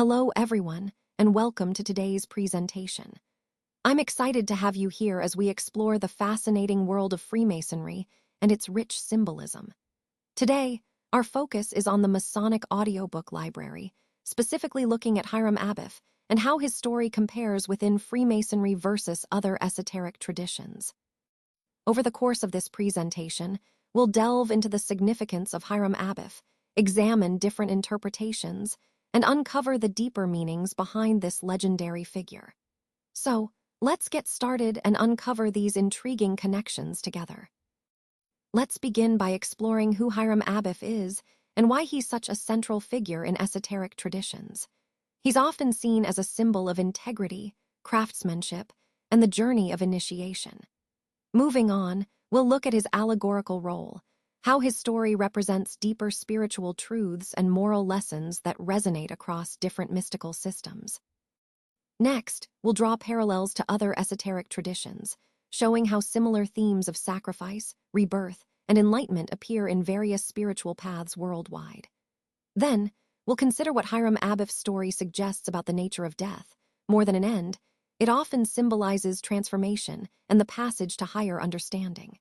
Hello, everyone, and welcome to today's presentation. I'm excited to have you here as we explore the fascinating world of Freemasonry and its rich symbolism. Today, our focus is on the Masonic audiobook library, specifically looking at Hiram Abiff and how his story compares within Freemasonry versus other esoteric traditions. Over the course of this presentation, we'll delve into the significance of Hiram Abiff, examine different interpretations, and uncover the deeper meanings behind this legendary figure. So, let's get started and uncover these intriguing connections together. Let's begin by exploring who Hiram Abiff is and why he's such a central figure in esoteric traditions. He's often seen as a symbol of integrity, craftsmanship, and the journey of initiation. Moving on, we'll look at his allegorical role, how his story represents deeper spiritual truths and moral lessons that resonate across different mystical systems. Next, we'll draw parallels to other esoteric traditions, showing how similar themes of sacrifice, rebirth, and enlightenment appear in various spiritual paths worldwide. Then, we'll consider what Hiram Abiff's story suggests about the nature of death. More than an end, it often symbolizes transformation and the passage to higher understanding.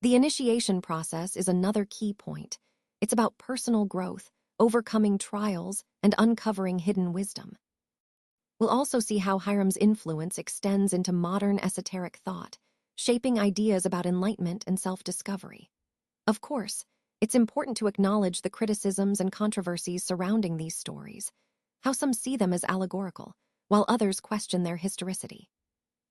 The initiation process is another key point. It's about personal growth, overcoming trials, and uncovering hidden wisdom. We'll also see how Hiram's influence extends into modern esoteric thought, shaping ideas about enlightenment and self-discovery. Of course, it's important to acknowledge the criticisms and controversies surrounding these stories, how some see them as allegorical, while others question their historicity.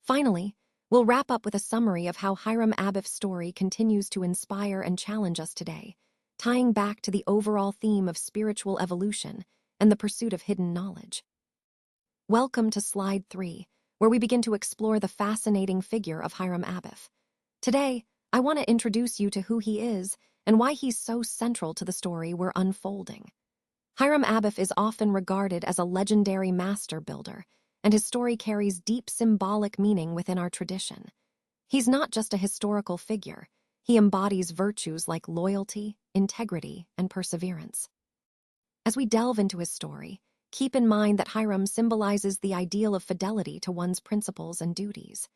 Finally, we'll wrap up with a summary of how Hiram Abiff's story continues to inspire and challenge us today, tying back to the overall theme of spiritual evolution and the pursuit of hidden knowledge. Welcome to Slide 3, where we begin to explore the fascinating figure of Hiram Abiff. Today, I want to introduce you to who he is and why he's so central to the story we're unfolding. Hiram Abiff is often regarded as a legendary master builder, and his story carries deep symbolic meaning within our tradition. He's not just a historical figure, he embodies virtues like loyalty, integrity, and perseverance. As we delve into his story, keep in mind that Hiram symbolizes the ideal of fidelity to one's principles and duties.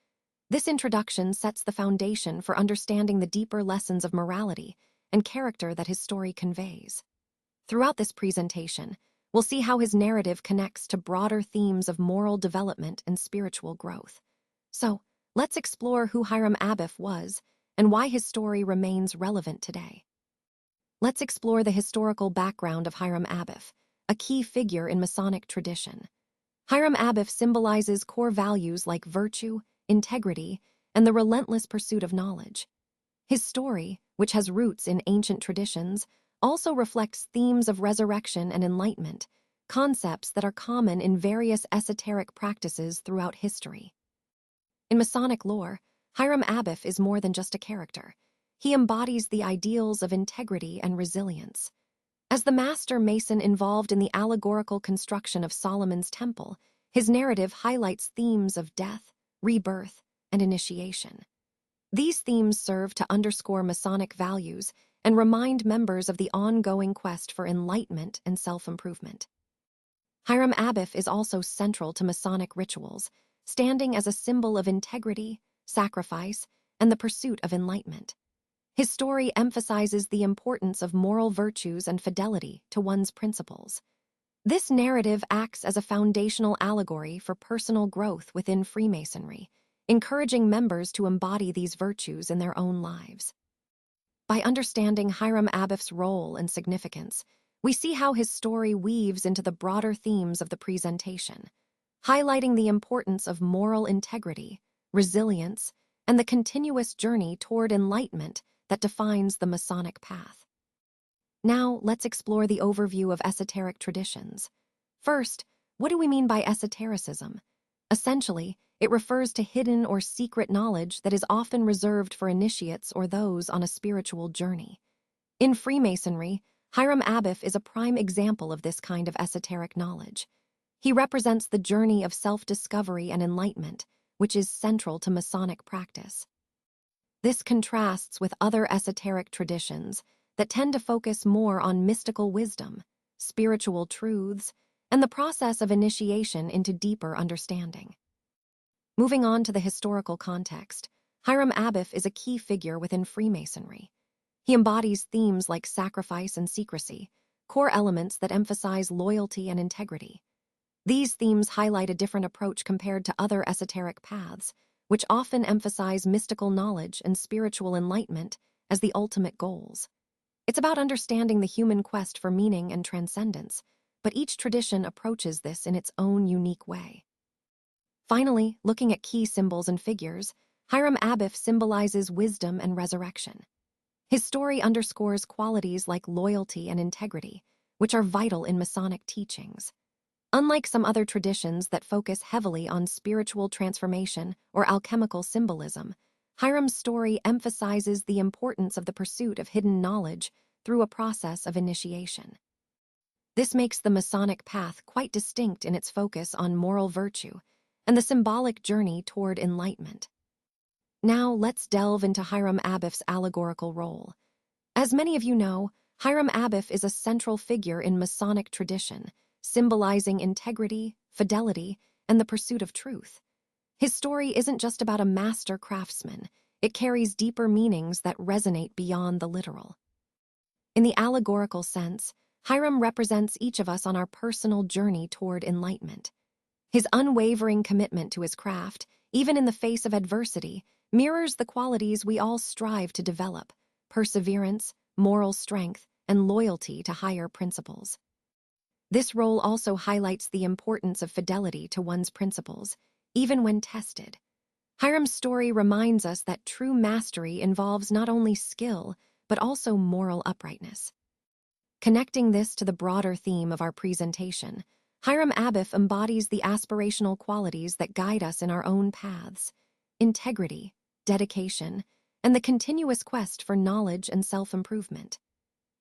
This introduction sets the foundation for understanding the deeper lessons of morality and character that his story conveys. Throughout this presentation, we'll see how his narrative connects to broader themes of moral development and spiritual growth. So, let's explore who Hiram Abiff was and why his story remains relevant today. Let's explore the historical background of Hiram Abiff, a key figure in Masonic tradition. Hiram Abiff symbolizes core values like virtue, integrity, and the relentless pursuit of knowledge. His story, which has roots in ancient traditions, also reflects themes of resurrection and enlightenment, concepts that are common in various esoteric practices throughout history. In Masonic lore, Hiram Abiff is more than just a character. He embodies the ideals of integrity and resilience. As the master Mason involved in the allegorical construction of Solomon's temple, his narrative highlights themes of death, rebirth, and initiation. These themes serve to underscore Masonic values and remind members of the ongoing quest for enlightenment and self-improvement. Hiram Abiff is also central to Masonic rituals, standing as a symbol of integrity, sacrifice, and the pursuit of enlightenment. His story emphasizes the importance of moral virtues and fidelity to one's principles. This narrative acts as a foundational allegory for personal growth within Freemasonry, encouraging members to embody these virtues in their own lives. By understanding Hiram Abiff's role and significance, we see how his story weaves into the broader themes of the presentation, highlighting the importance of moral integrity, resilience, and the continuous journey toward enlightenment that defines the Masonic path. Now, let's explore the overview of esoteric traditions. First, what do we mean by esotericism? Essentially, it refers to hidden or secret knowledge that is often reserved for initiates or those on a spiritual journey. In Freemasonry, Hiram Abiff is a prime example of this kind of esoteric knowledge. He represents the journey of self-discovery and enlightenment, which is central to Masonic practice. This contrasts with other esoteric traditions that tend to focus more on mystical wisdom, spiritual truths, and the process of initiation into deeper understanding. Moving on to the historical context, Hiram Abiff is a key figure within Freemasonry. He embodies themes like sacrifice and secrecy, core elements that emphasize loyalty and integrity. These themes highlight a different approach compared to other esoteric paths, which often emphasize mystical knowledge and spiritual enlightenment as the ultimate goals. It's about understanding the human quest for meaning and transcendence, but each tradition approaches this in its own unique way. Finally, looking at key symbols and figures, Hiram Abiff symbolizes wisdom and resurrection. His story underscores qualities like loyalty and integrity, which are vital in Masonic teachings. Unlike some other traditions that focus heavily on spiritual transformation or alchemical symbolism, Hiram's story emphasizes the importance of the pursuit of hidden knowledge through a process of initiation. This makes the Masonic path quite distinct in its focus on moral virtue and the symbolic journey toward enlightenment. Now let's delve into Hiram Abiff's allegorical role. As many of you know, Hiram Abiff is a central figure in Masonic tradition, symbolizing integrity, fidelity, and the pursuit of truth. His story isn't just about a master craftsman, it carries deeper meanings that resonate beyond the literal. In the allegorical sense, Hiram represents each of us on our personal journey toward enlightenment. His unwavering commitment to his craft, even in the face of adversity, mirrors the qualities we all strive to develop: perseverance, moral strength, and loyalty to higher principles. This role also highlights the importance of fidelity to one's principles, even when tested. Hiram's story reminds us that true mastery involves not only skill, but also moral uprightness. Connecting this to the broader theme of our presentation, Hiram Abiff embodies the aspirational qualities that guide us in our own paths: integrity, dedication, and the continuous quest for knowledge and self-improvement.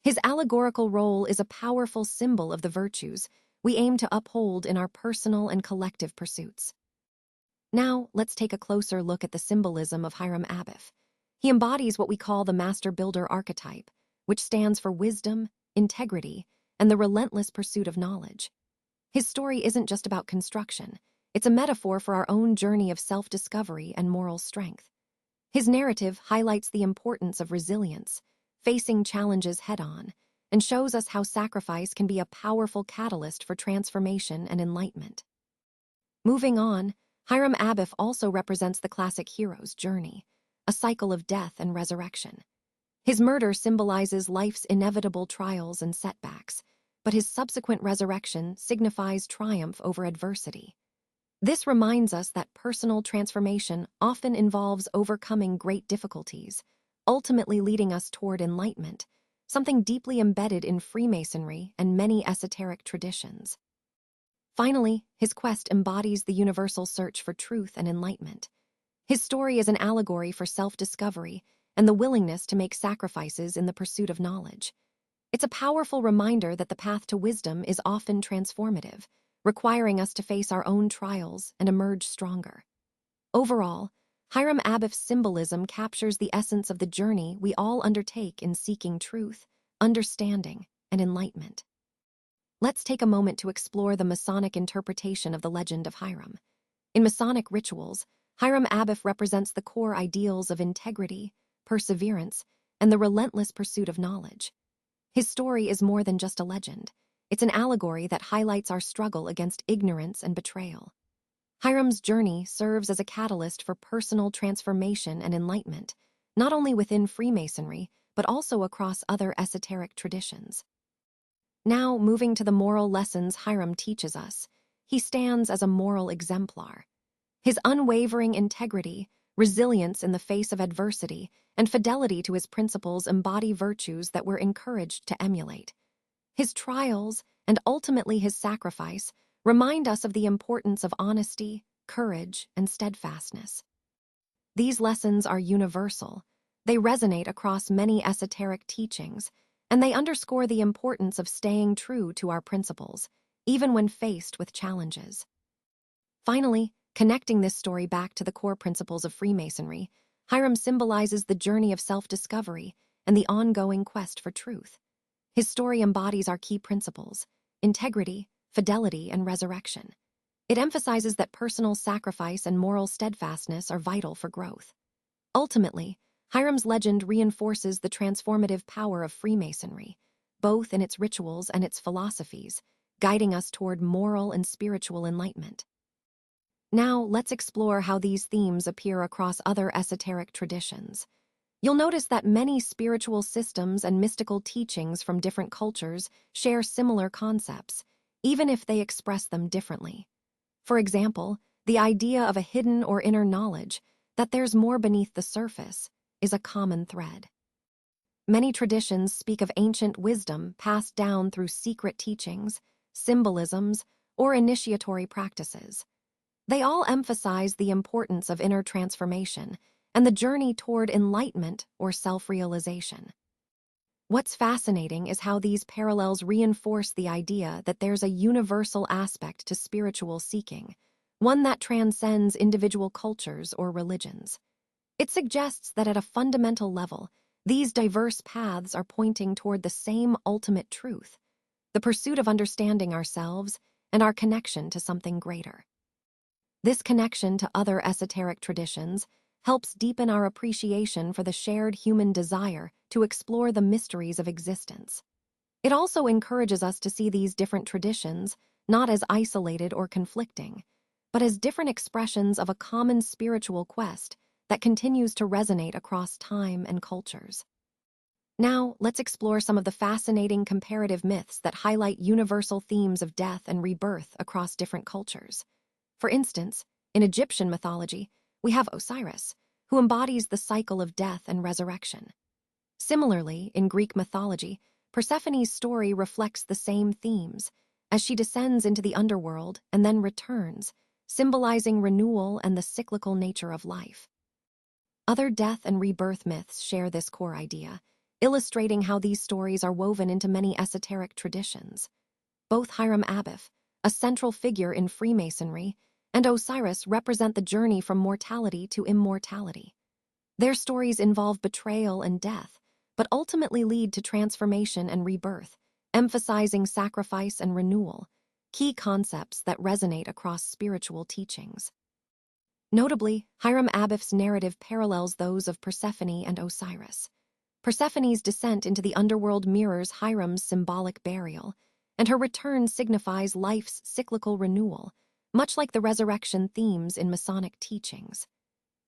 His allegorical role is a powerful symbol of the virtues we aim to uphold in our personal and collective pursuits. Now, let's take a closer look at the symbolism of Hiram Abiff. He embodies what we call the master builder archetype, which stands for wisdom, integrity, and the relentless pursuit of knowledge. His story isn't just about construction, it's a metaphor for our own journey of self-discovery and moral strength. His narrative highlights the importance of resilience, facing challenges head-on, and shows us how sacrifice can be a powerful catalyst for transformation and enlightenment. Moving on, Hiram Abiff also represents the classic hero's journey, a cycle of death and resurrection. His murder symbolizes life's inevitable trials and setbacks, but his subsequent resurrection signifies triumph over adversity. This reminds us that personal transformation often involves overcoming great difficulties, ultimately leading us toward enlightenment, something deeply embedded in Freemasonry and many esoteric traditions. Finally, his quest embodies the universal search for truth and enlightenment. His story is an allegory for self-discovery and the willingness to make sacrifices in the pursuit of knowledge. It's a powerful reminder that the path to wisdom is often transformative, requiring us to face our own trials and emerge stronger. Overall, Hiram Abiff's symbolism captures the essence of the journey we all undertake in seeking truth, understanding, and enlightenment. Let's take a moment to explore the Masonic interpretation of the legend of Hiram. In Masonic rituals, Hiram Abiff represents the core ideals of integrity, perseverance, and the relentless pursuit of knowledge. His story is more than just a legend. It's an allegory that highlights our struggle against ignorance and betrayal. Hiram's journey serves as a catalyst for personal transformation and enlightenment, not only within Freemasonry, but also across other esoteric traditions. Now, moving to the moral lessons Hiram teaches us, he stands as a moral exemplar. His unwavering integrity, resilience in the face of adversity, and fidelity to his principles embody virtues that we're encouraged to emulate. His trials, and ultimately his sacrifice, remind us of the importance of honesty, courage, and steadfastness. These lessons are universal. They resonate across many esoteric teachings, and they underscore the importance of staying true to our principles, even when faced with challenges. Finally, connecting this story back to the core principles of Freemasonry, Hiram symbolizes the journey of self-discovery and the ongoing quest for truth. His story embodies our key principles: integrity, fidelity, and resurrection. It emphasizes that personal sacrifice and moral steadfastness are vital for growth. Ultimately, Hiram's legend reinforces the transformative power of Freemasonry, both in its rituals and its philosophies, guiding us toward moral and spiritual enlightenment. Now, let's explore how these themes appear across other esoteric traditions. You'll notice that many spiritual systems and mystical teachings from different cultures share similar concepts, even if they express them differently. For example, the idea of a hidden or inner knowledge, that there's more beneath the surface, is a common thread. Many traditions speak of ancient wisdom passed down through secret teachings, symbolisms, or initiatory practices. They all emphasize the importance of inner transformation and the journey toward enlightenment or self-realization. What's fascinating is how these parallels reinforce the idea that there's a universal aspect to spiritual seeking, one that transcends individual cultures or religions. It suggests that at a fundamental level, these diverse paths are pointing toward the same ultimate truth, the pursuit of understanding ourselves and our connection to something greater. This connection to other esoteric traditions helps deepen our appreciation for the shared human desire to explore the mysteries of existence. It also encourages us to see these different traditions not as isolated or conflicting, but as different expressions of a common spiritual quest that continues to resonate across time and cultures. Now, let's explore some of the fascinating comparative myths that highlight universal themes of death and rebirth across different cultures. For instance, in Egyptian mythology, we have Osiris, who embodies the cycle of death and resurrection. Similarly, in Greek mythology, Persephone's story reflects the same themes, as she descends into the underworld and then returns, symbolizing renewal and the cyclical nature of life. Other death and rebirth myths share this core idea, illustrating how these stories are woven into many esoteric traditions. Both Hiram Abiff, a central figure in Freemasonry, and Osiris represent the journey from mortality to immortality. Their stories involve betrayal and death, but ultimately lead to transformation and rebirth, emphasizing sacrifice and renewal, key concepts that resonate across spiritual teachings. Notably, Hiram Abiff's narrative parallels those of Persephone and Osiris. Persephone's descent into the underworld mirrors Hiram's symbolic burial, and her return signifies life's cyclical renewal, much like the resurrection themes in Masonic teachings.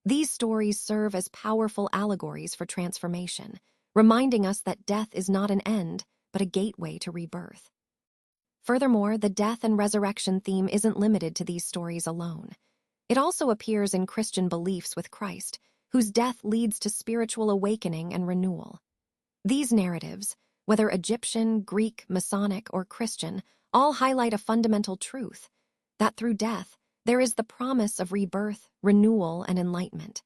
These stories serve as powerful allegories for transformation, reminding us that death is not an end, but a gateway to rebirth. Furthermore, the death and resurrection theme isn't limited to these stories alone. It also appears in Christian beliefs with Christ, whose death leads to spiritual awakening and renewal. These narratives, whether Egyptian, Greek, Masonic, or Christian, all highlight a fundamental truth, that through death, there is the promise of rebirth, renewal, and enlightenment.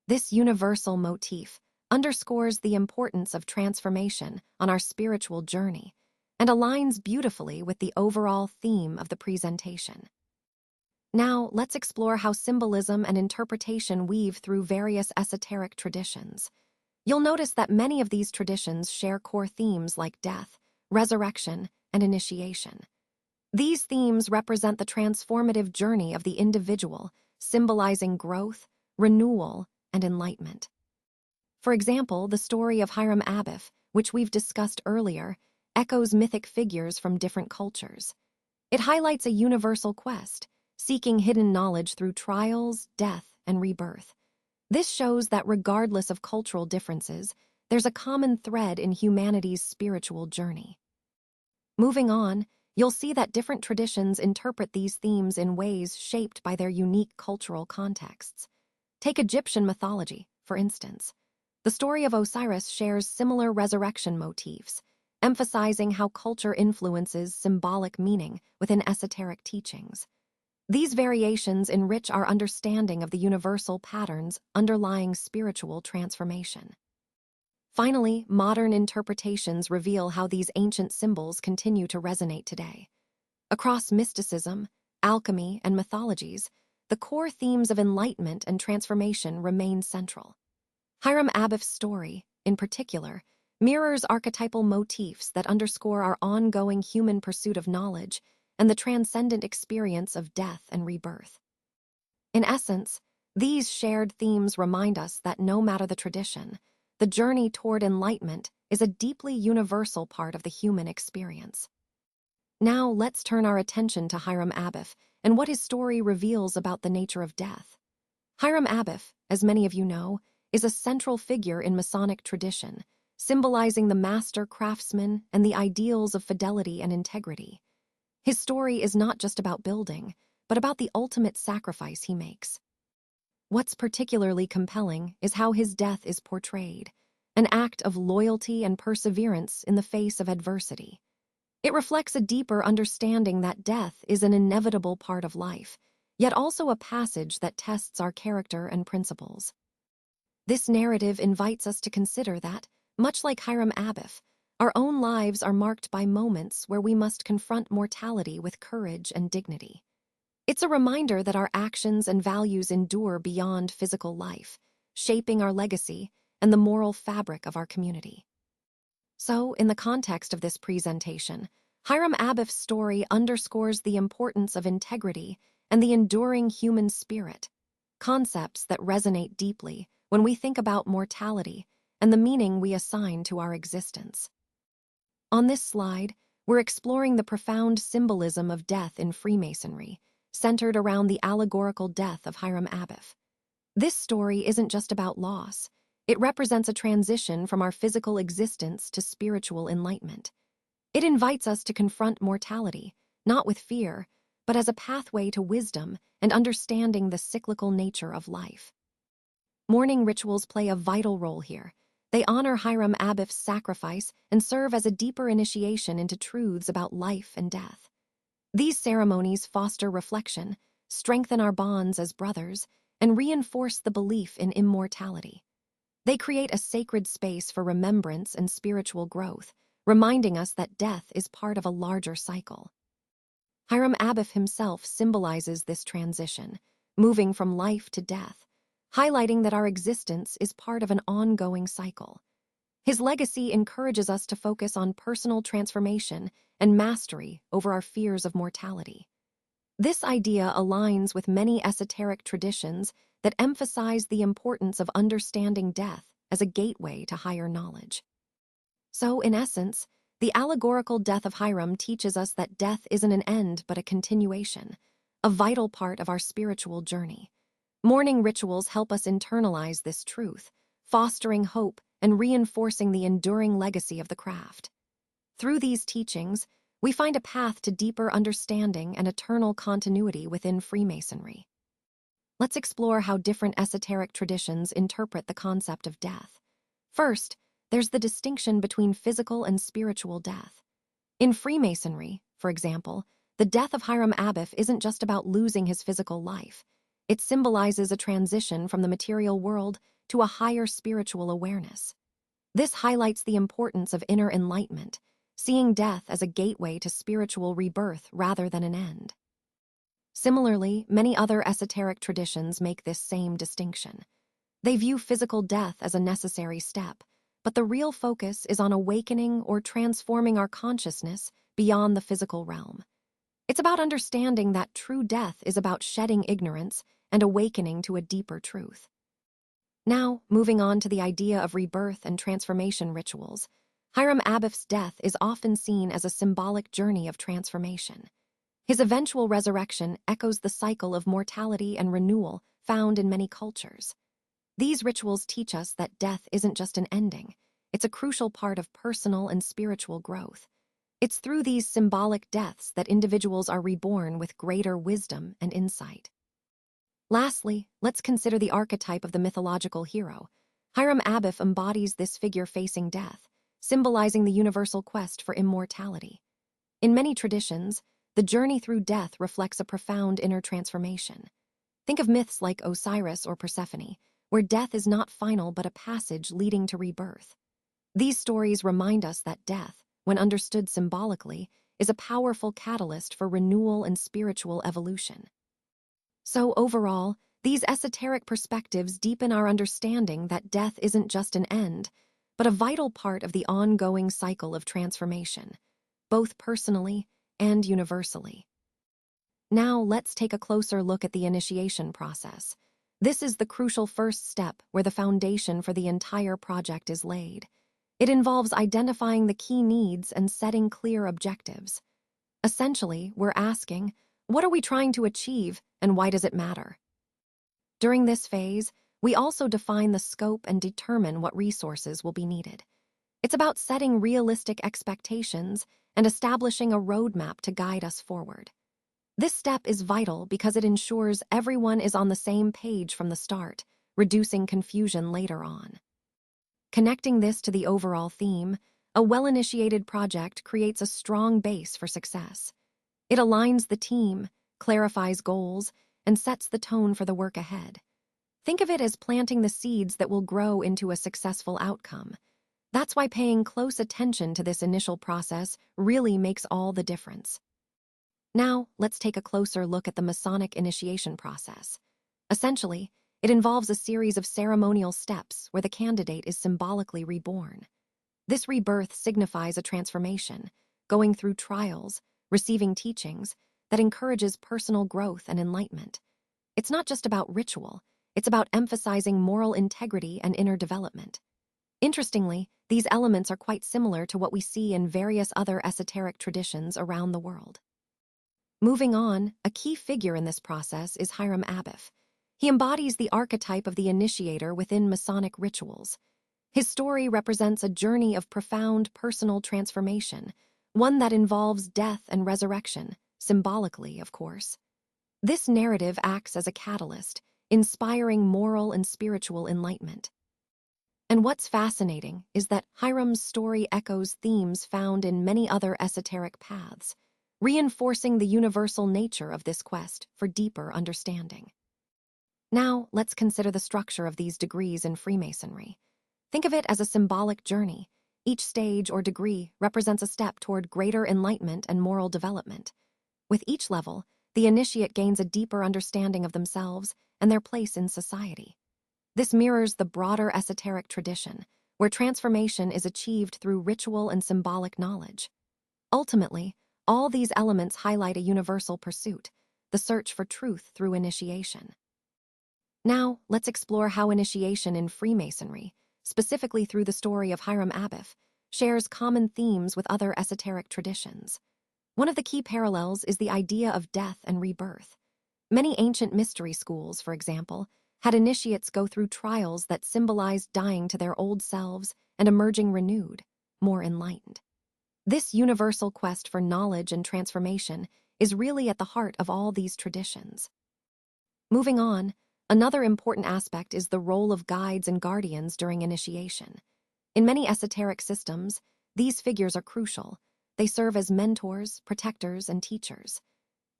This universal motif underscores the importance of transformation on our spiritual journey and aligns beautifully with the overall theme of the presentation. Now, let's explore how symbolism and interpretation weave through various esoteric traditions. You'll notice that many of these traditions share core themes like death, resurrection, and initiation. These themes represent the transformative journey of the individual, symbolizing growth, renewal, and enlightenment. For example, the story of Hiram Abiff, which we've discussed earlier, echoes mythic figures from different cultures. It highlights a universal quest, seeking hidden knowledge through trials, death, and rebirth. This shows that regardless of cultural differences, there's a common thread in humanity's spiritual journey. Moving on, you'll see that different traditions interpret these themes in ways shaped by their unique cultural contexts. Take Egyptian mythology, for instance. The story of Osiris shares similar resurrection motifs, emphasizing how culture influences symbolic meaning within esoteric teachings. These variations enrich our understanding of the universal patterns underlying spiritual transformation. Finally, modern interpretations reveal how these ancient symbols continue to resonate today. Across mysticism, alchemy, and mythologies, the core themes of enlightenment and transformation remain central. Hiram Abiff's story, in particular, mirrors archetypal motifs that underscore our ongoing human pursuit of knowledge and the transcendent experience of death and rebirth. In essence, these shared themes remind us that no matter the tradition, the journey toward enlightenment is a deeply universal part of the human experience. Now let's turn our attention to Hiram Abiff and what his story reveals about the nature of death. Hiram Abiff, as many of you know, is a central figure in Masonic tradition, symbolizing the master craftsman and the ideals of fidelity and integrity. His story is not just about building, but about the ultimate sacrifice he makes. What's particularly compelling is how his death is portrayed, an act of loyalty and perseverance in the face of adversity. It reflects a deeper understanding that death is an inevitable part of life, yet also a passage that tests our character and principles. This narrative invites us to consider that, much like Hiram Abiff, our own lives are marked by moments where we must confront mortality with courage and dignity. It's a reminder that our actions and values endure beyond physical life, shaping our legacy and the moral fabric of our community. So, in the context of this presentation, Hiram Abiff's story underscores the importance of integrity and the enduring human spirit, concepts that resonate deeply when we think about mortality and the meaning we assign to our existence. On this slide, we're exploring the profound symbolism of death in Freemasonry, centered around the allegorical death of Hiram Abiff. This story isn't just about loss. It represents a transition from our physical existence to spiritual enlightenment. It invites us to confront mortality, not with fear, but as a pathway to wisdom and understanding the cyclical nature of life. Mourning rituals play a vital role here. They honor Hiram Abiff's sacrifice and serve as a deeper initiation into truths about life and death. These ceremonies foster reflection, strengthen our bonds as brothers, and reinforce the belief in immortality. They create a sacred space for remembrance and spiritual growth, reminding us that death is part of a larger cycle. Hiram Abiff himself symbolizes this transition, moving from life to death, highlighting that our existence is part of an ongoing cycle. His legacy encourages us to focus on personal transformation and mastery over our fears of mortality. This idea aligns with many esoteric traditions that emphasize the importance of understanding death as a gateway to higher knowledge. So, in essence, the allegorical death of Hiram teaches us that death isn't an end but a continuation, a vital part of our spiritual journey. Mourning rituals help us internalize this truth, fostering hope and reinforcing the enduring legacy of the craft. Through these teachings, we find a path to deeper understanding and eternal continuity within Freemasonry. Let's explore how different esoteric traditions interpret the concept of death. First, there's the distinction between physical and spiritual death. In Freemasonry, for example, the death of Hiram Abiff isn't just about losing his physical life. It symbolizes a transition from the material world to a higher spiritual awareness. This highlights the importance of inner enlightenment, seeing death as a gateway to spiritual rebirth rather than an end. Similarly, many other esoteric traditions make this same distinction. They view physical death as a necessary step, but the real focus is on awakening or transforming our consciousness beyond the physical realm. It's about understanding that true death is about shedding ignorance and awakening to a deeper truth. Now, moving on to the idea of rebirth and transformation rituals, Hiram Abiff's death is often seen as a symbolic journey of transformation. His eventual resurrection echoes the cycle of mortality and renewal found in many cultures. These rituals teach us that death isn't just an ending, it's a crucial part of personal and spiritual growth. It's through these symbolic deaths that individuals are reborn with greater wisdom and insight. Lastly, let's consider the archetype of the mythological hero. Hiram Abiff embodies this figure facing death, symbolizing the universal quest for immortality. In many traditions, the journey through death reflects a profound inner transformation. Think of myths like Osiris or Persephone, where death is not final but a passage leading to rebirth. These stories remind us that death, when understood symbolically, is a powerful catalyst for renewal and spiritual evolution. So overall, these esoteric perspectives deepen our understanding that death isn't just an end, but a vital part of the ongoing cycle of transformation, both personally and universally. Now, let's take a closer look at the initiation process. This is the crucial first step where the foundation for the entire project is laid. It involves identifying the key needs and setting clear objectives. Essentially, we're asking, what are we trying to achieve and why does it matter? During this phase, we also define the scope and determine what resources will be needed. It's about setting realistic expectations and establishing a roadmap to guide us forward. This step is vital because it ensures everyone is on the same page from the start, reducing confusion later on. Connecting this to the overall theme, a well-initiated project creates a strong base for success. It aligns the team, clarifies goals, and sets the tone for the work ahead. Think of it as planting the seeds that will grow into a successful outcome. That's why paying close attention to this initial process really makes all the difference. Now, let's take a closer look at the Masonic initiation process. Essentially, it involves a series of ceremonial steps where the candidate is symbolically reborn. This rebirth signifies a transformation, going through trials, receiving teachings that encourages personal growth and enlightenment. It's not just about ritual, it's about emphasizing moral integrity and inner development. Interestingly, these elements are quite similar to what we see in various other esoteric traditions around the world. Moving on, a key figure in this process is Hiram Abiff. He embodies the archetype of the initiator within Masonic rituals. His story represents a journey of profound personal transformation, one that involves death and resurrection, symbolically, of course. This narrative acts as a catalyst, inspiring moral and spiritual enlightenment. And what's fascinating is that Hiram's story echoes themes found in many other esoteric paths, reinforcing the universal nature of this quest for deeper understanding. Now, let's consider the structure of these degrees in Freemasonry. Think of it as a symbolic journey. Each stage or degree represents a step toward greater enlightenment and moral development. With each level, the initiate gains a deeper understanding of themselves and their place in society. This mirrors the broader esoteric tradition, where transformation is achieved through ritual and symbolic knowledge. Ultimately, all these elements highlight a universal pursuit, the search for truth through initiation. Now, let's explore how initiation in Freemasonry, specifically through the story of Hiram Abiff, shares common themes with other esoteric traditions. One of the key parallels is the idea of death and rebirth. Many ancient mystery schools, for example, had initiates go through trials that symbolized dying to their old selves and emerging renewed, more enlightened. This universal quest for knowledge and transformation is really at the heart of all these traditions. Moving on, another important aspect is the role of guides and guardians during initiation. In many esoteric systems, these figures are crucial. They serve as mentors, protectors, and teachers.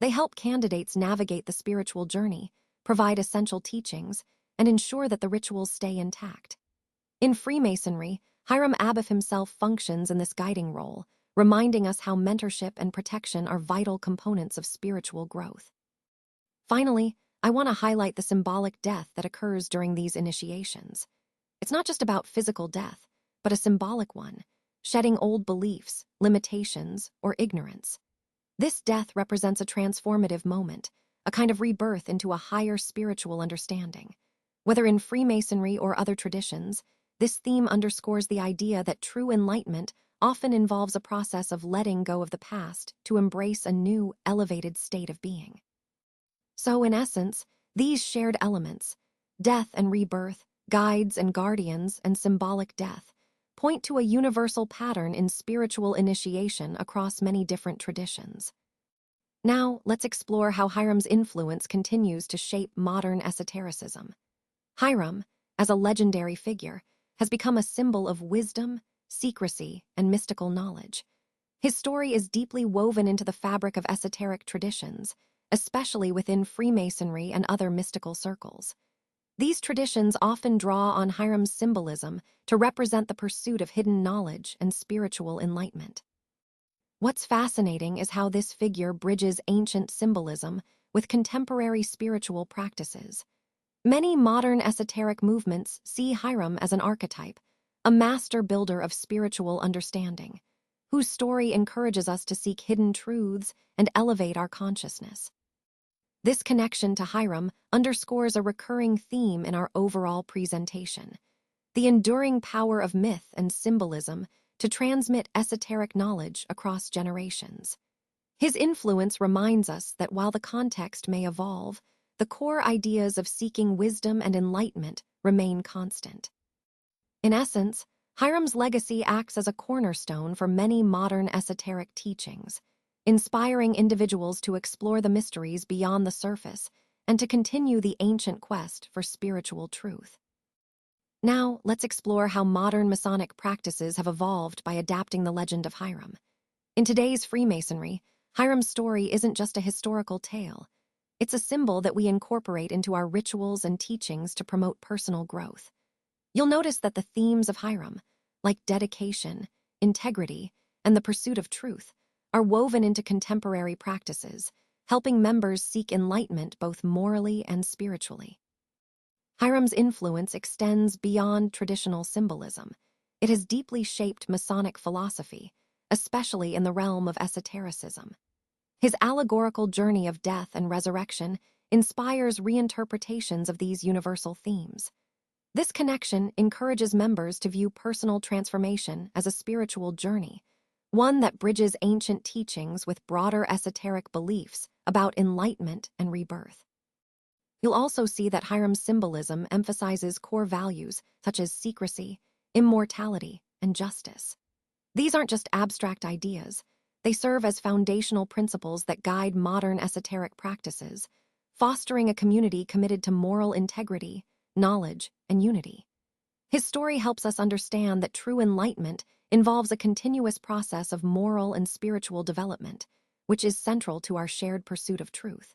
They help candidates navigate the spiritual journey, provide essential teachings, and ensure that the rituals stay intact. In Freemasonry, Hiram Abiff himself functions in this guiding role, reminding us how mentorship and protection are vital components of spiritual growth. Finally, I want to highlight the symbolic death that occurs during these initiations. It's not just about physical death, but a symbolic one, shedding old beliefs, limitations, or ignorance. This death represents a transformative moment, a kind of rebirth into a higher spiritual understanding. Whether in Freemasonry or other traditions, this theme underscores the idea that true enlightenment often involves a process of letting go of the past to embrace a new, elevated state of being. So, in essence, these shared elements, death and rebirth, guides and guardians, and symbolic death, point to a universal pattern in spiritual initiation across many different traditions. Now, let's explore how Hiram's influence continues to shape modern esotericism. Hiram, as a legendary figure, has become a symbol of wisdom, secrecy, and mystical knowledge. His story is deeply woven into the fabric of esoteric traditions, especially within Freemasonry and other mystical circles. These traditions often draw on Hiram's symbolism to represent the pursuit of hidden knowledge and spiritual enlightenment. What's fascinating is how this figure bridges ancient symbolism with contemporary spiritual practices. Many modern esoteric movements see Hiram as an archetype, a master builder of spiritual understanding, whose story encourages us to seek hidden truths and elevate our consciousness. This connection to Hiram underscores a recurring theme in our overall presentation: the enduring power of myth and symbolism to transmit esoteric knowledge across generations. His influence reminds us that while the context may evolve, the core ideas of seeking wisdom and enlightenment remain constant. In essence, Hiram's legacy acts as a cornerstone for many modern esoteric teachings, inspiring individuals to explore the mysteries beyond the surface and to continue the ancient quest for spiritual truth. Now, let's explore how modern Masonic practices have evolved by adapting the legend of Hiram. In today's Freemasonry, Hiram's story isn't just a historical tale. It's a symbol that we incorporate into our rituals and teachings to promote personal growth. You'll notice that the themes of Hiram, like dedication, integrity, and the pursuit of truth, are woven into contemporary practices, helping members seek enlightenment both morally and spiritually. Hiram's influence extends beyond traditional symbolism. It has deeply shaped Masonic philosophy, especially in the realm of esotericism. His allegorical journey of death and resurrection inspires reinterpretations of these universal themes. This connection encourages members to view personal transformation as a spiritual journey, one that bridges ancient teachings with broader esoteric beliefs about enlightenment and rebirth. You'll also see that Hiram's symbolism emphasizes core values such as secrecy, immortality, and justice. These aren't just abstract ideas. They serve as foundational principles that guide modern esoteric practices, fostering a community committed to moral integrity, knowledge, and unity. His story helps us understand that true enlightenment involves a continuous process of moral and spiritual development, which is central to our shared pursuit of truth.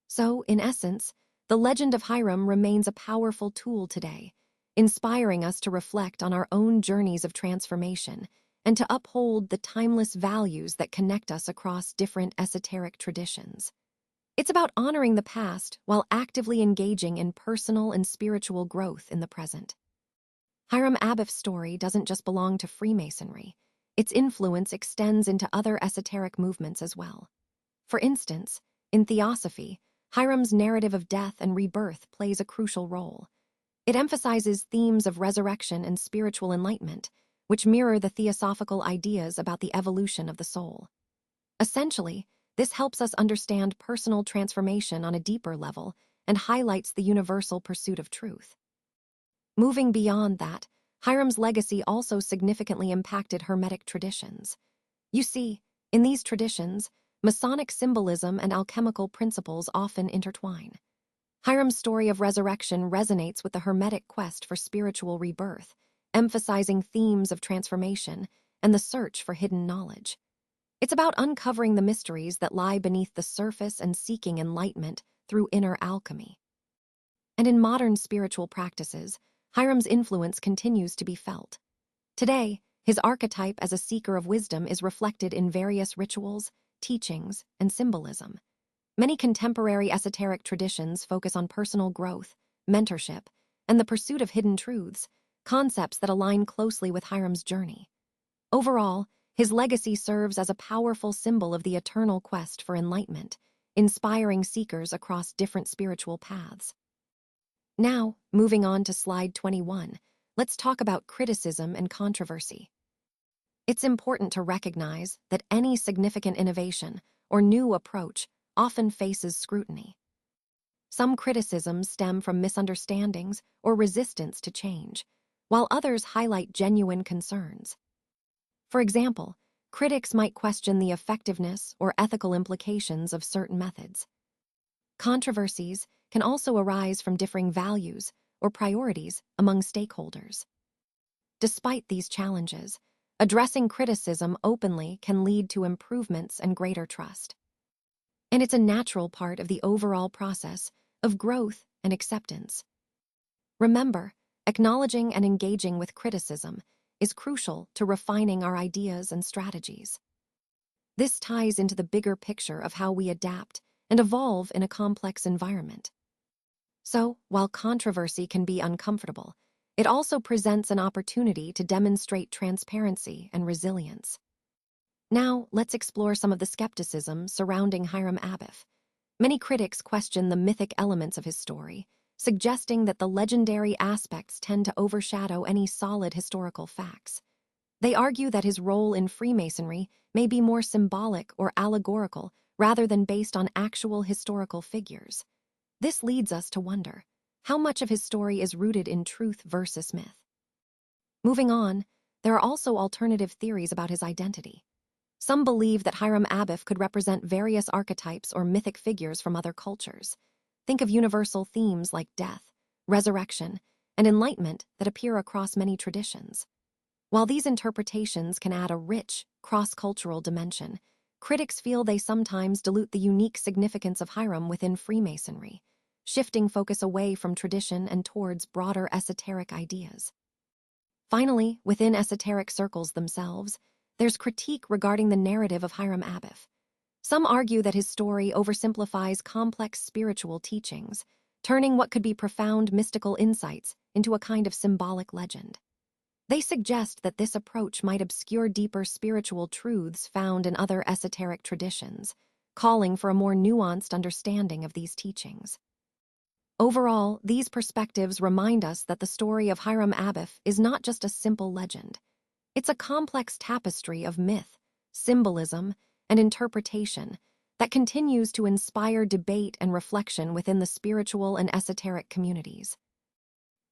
So, in essence, the legend of Hiram remains a powerful tool today, inspiring us to reflect on our own journeys of transformation and to uphold the timeless values that connect us across different esoteric traditions. It's about honoring the past while actively engaging in personal and spiritual growth in the present. Hiram Abiff's story doesn't just belong to Freemasonry. Its influence extends into other esoteric movements as well. For instance, in Theosophy, Hiram's narrative of death and rebirth plays a crucial role. It emphasizes themes of resurrection and spiritual enlightenment, which mirror the theosophical ideas about the evolution of the soul. Essentially, this helps us understand personal transformation on a deeper level and highlights the universal pursuit of truth. Moving beyond that, Hiram's legacy also significantly impacted Hermetic traditions. You see, in these traditions, Masonic symbolism and alchemical principles often intertwine. Hiram's story of resurrection resonates with the Hermetic quest for spiritual rebirth, emphasizing themes of transformation and the search for hidden knowledge. It's about uncovering the mysteries that lie beneath the surface and seeking enlightenment through inner alchemy. And in modern spiritual practices, Hiram's influence continues to be felt. Today, his archetype as a seeker of wisdom is reflected in various rituals, teachings, and symbolism. Many contemporary esoteric traditions focus on personal growth, mentorship, and the pursuit of hidden truths, concepts that align closely with Hiram's journey. Overall, his legacy serves as a powerful symbol of the eternal quest for enlightenment, inspiring seekers across different spiritual paths. Now, moving on to slide 21, let's talk about criticism and controversy. It's important to recognize that any significant innovation or new approach often faces scrutiny. Some criticisms stem from misunderstandings or resistance to change, while others highlight genuine concerns. For example, critics might question the effectiveness or ethical implications of certain methods. Controversies can also arise from differing values or priorities among stakeholders. Despite these challenges, addressing criticism openly can lead to improvements and greater trust. And it's a natural part of the overall process of growth and acceptance. Remember, acknowledging and engaging with criticism is crucial to refining our ideas and strategies. This ties into the bigger picture of how we adapt and evolve in a complex environment. So, while controversy can be uncomfortable, it also presents an opportunity to demonstrate transparency and resilience. Now, let's explore some of the skepticism surrounding Hiram Abiff. Many critics question the mythic elements of his story, suggesting that the legendary aspects tend to overshadow any solid historical facts. They argue that his role in Freemasonry may be more symbolic or allegorical rather than based on actual historical figures. This leads us to wonder, how much of his story is rooted in truth versus myth? Moving on, there are also alternative theories about his identity. Some believe that Hiram Abiff could represent various archetypes or mythic figures from other cultures. Think of universal themes like death, resurrection, and enlightenment that appear across many traditions. While these interpretations can add a rich, cross-cultural dimension, critics feel they sometimes dilute the unique significance of Hiram within Freemasonry, shifting focus away from tradition and towards broader esoteric ideas. Finally, within esoteric circles themselves, there's critique regarding the narrative of Hiram Abiff. Some argue that his story oversimplifies complex spiritual teachings, turning what could be profound mystical insights into a kind of symbolic legend. They suggest that this approach might obscure deeper spiritual truths found in other esoteric traditions, calling for a more nuanced understanding of these teachings. Overall, these perspectives remind us that the story of Hiram Abiff is not just a simple legend. It's a complex tapestry of myth, symbolism, and interpretation that continues to inspire debate and reflection within the spiritual and esoteric communities.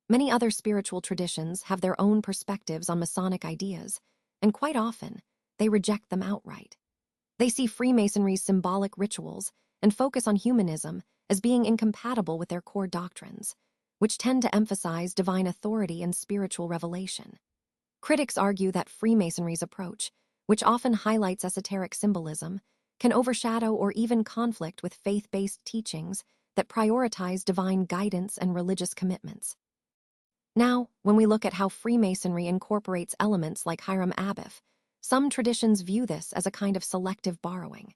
Many other spiritual traditions have their own perspectives on Masonic ideas, and quite often, they reject them outright. They see Freemasonry's symbolic rituals and focus on humanism as being incompatible with their core doctrines, which tend to emphasize divine authority and spiritual revelation. Critics argue that Freemasonry's approach, which often highlights esoteric symbolism, can overshadow or even conflict with faith-based teachings that prioritize divine guidance and religious commitments. Now, when we look at how Freemasonry incorporates elements like Hiram Abiff, some traditions view this as a kind of selective borrowing.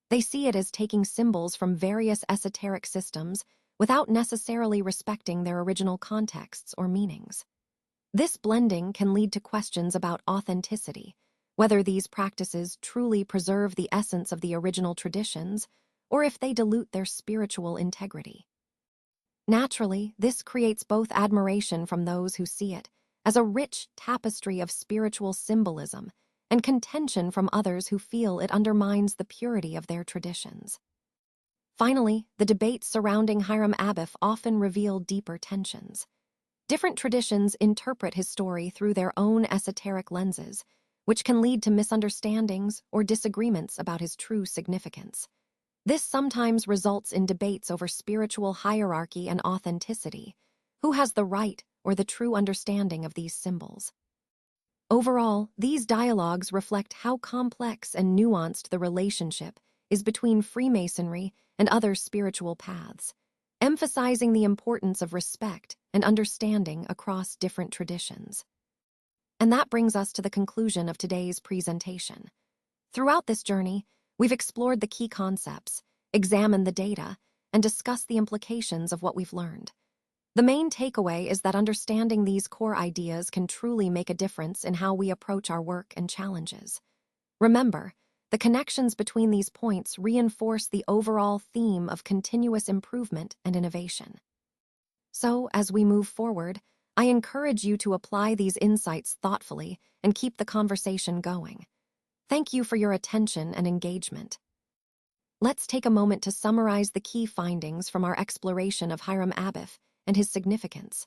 They see it as taking symbols from various esoteric systems without necessarily respecting their original contexts or meanings. This blending can lead to questions about authenticity, whether these practices truly preserve the essence of the original traditions or if they dilute their spiritual integrity. Naturally, this creates both admiration from those who see it as a rich tapestry of spiritual symbolism and contention from others who feel it undermines the purity of their traditions. Finally, the debates surrounding Hiram Abiff often reveal deeper tensions. Different traditions interpret his story through their own esoteric lenses, which can lead to misunderstandings or disagreements about his true significance. This sometimes results in debates over spiritual hierarchy and authenticity. Who has the right or the true understanding of these symbols? Overall, these dialogues reflect how complex and nuanced the relationship is between Freemasonry and other spiritual paths, emphasizing the importance of respect and understanding across different traditions. And that brings us to the conclusion of today's presentation. Throughout this journey, we've explored the key concepts, examined the data, and discussed the implications of what we've learned. The main takeaway is that understanding these core ideas can truly make a difference in how we approach our work and challenges. Remember, the connections between these points reinforce the overall theme of continuous improvement and innovation. So, as we move forward, I encourage you to apply these insights thoughtfully and keep the conversation going. Thank you for your attention and engagement. Let's take a moment to summarize the key findings from our exploration of Hiram Abiff and his significance.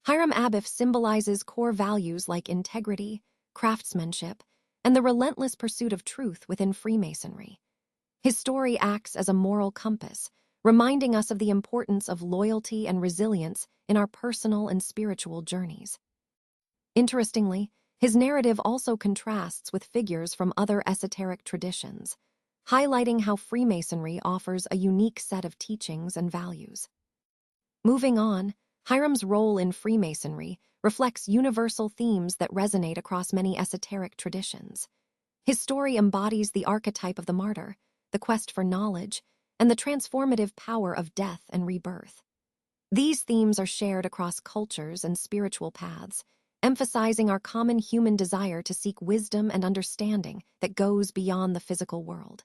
Hiram Abiff symbolizes core values like integrity, craftsmanship, and the relentless pursuit of truth within Freemasonry. His story acts as a moral compass, reminding us of the importance of loyalty and resilience in our personal and spiritual journeys. Interestingly, his narrative also contrasts with figures from other esoteric traditions, highlighting how Freemasonry offers a unique set of teachings and values. Moving on, Hiram's role in Freemasonry reflects universal themes that resonate across many esoteric traditions. His story embodies the archetype of the martyr, the quest for knowledge, and the transformative power of death and rebirth. These themes are shared across cultures and spiritual paths, emphasizing our common human desire to seek wisdom and understanding that goes beyond the physical world.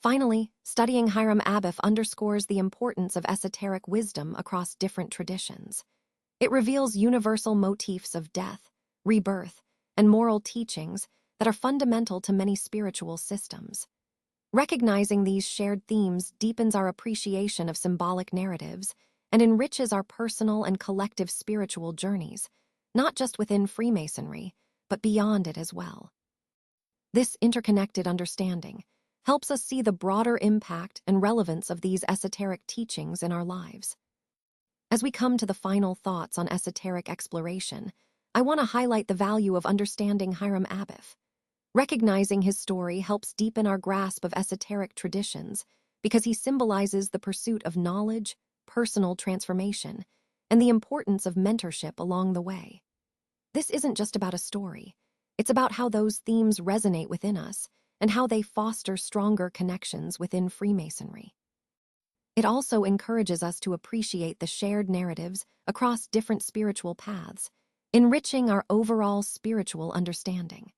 Finally, studying Hiram Abiff underscores the importance of esoteric wisdom across different traditions. It reveals universal motifs of death, rebirth, and moral teachings that are fundamental to many spiritual systems. Recognizing these shared themes deepens our appreciation of symbolic narratives and enriches our personal and collective spiritual journeys, not just within Freemasonry, but beyond it as well. This interconnected understanding helps us see the broader impact and relevance of these esoteric teachings in our lives. As we come to the final thoughts on esoteric exploration, I want to highlight the value of understanding Hiram Abiff. Recognizing his story helps deepen our grasp of esoteric traditions because he symbolizes the pursuit of knowledge, personal transformation, and the importance of mentorship along the way. This isn't just about a story. It's about how those themes resonate within us and how they foster stronger connections within Freemasonry. It also encourages us to appreciate the shared narratives across different spiritual paths, enriching our overall spiritual understanding.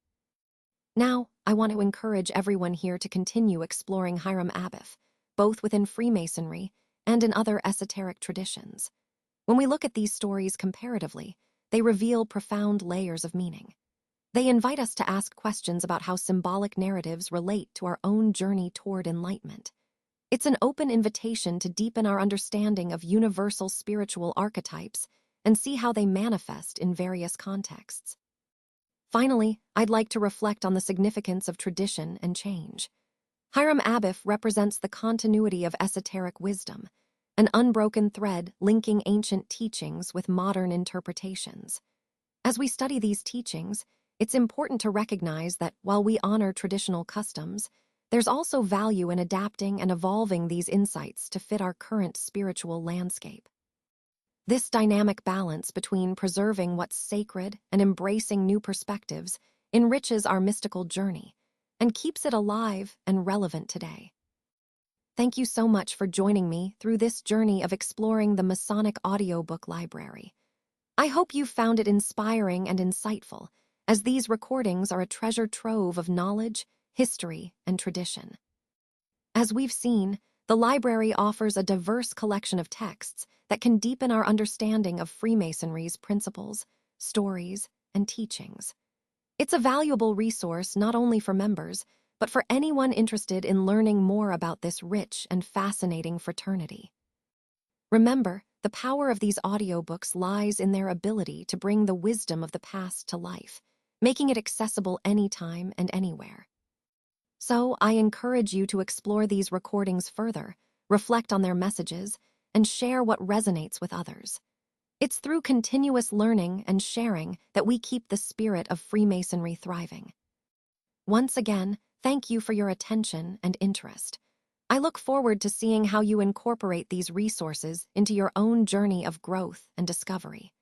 Now, I want to encourage everyone here to continue exploring Hiram Abiff, both within Freemasonry and in other esoteric traditions. When we look at these stories comparatively, they reveal profound layers of meaning. They invite us to ask questions about how symbolic narratives relate to our own journey toward enlightenment. It's an open invitation to deepen our understanding of universal spiritual archetypes and see how they manifest in various contexts. Finally, I'd like to reflect on the significance of tradition and change. Hiram Abiff represents the continuity of esoteric wisdom, an unbroken thread linking ancient teachings with modern interpretations. As we study these teachings, it's important to recognize that while we honor traditional customs, there's also value in adapting and evolving these insights to fit our current spiritual landscape. This dynamic balance between preserving what's sacred and embracing new perspectives enriches our mystical journey and keeps it alive and relevant today. Thank you so much for joining me through this journey of exploring the Masonic audiobook library. I hope you found it inspiring and insightful, as these recordings are a treasure trove of knowledge, history, and tradition. As we've seen, the library offers a diverse collection of texts that can deepen our understanding of Freemasonry's principles, stories, and teachings. It's a valuable resource not only for members, but for anyone interested in learning more about this rich and fascinating fraternity. Remember, the power of these audiobooks lies in their ability to bring the wisdom of the past to life, making it accessible anytime and anywhere. So, I encourage you to explore these recordings further, reflect on their messages, and share what resonates with others. It's through continuous learning and sharing that we keep the spirit of Freemasonry thriving. Once again, thank you for your attention and interest. I look forward to seeing how you incorporate these resources into your own journey of growth and discovery.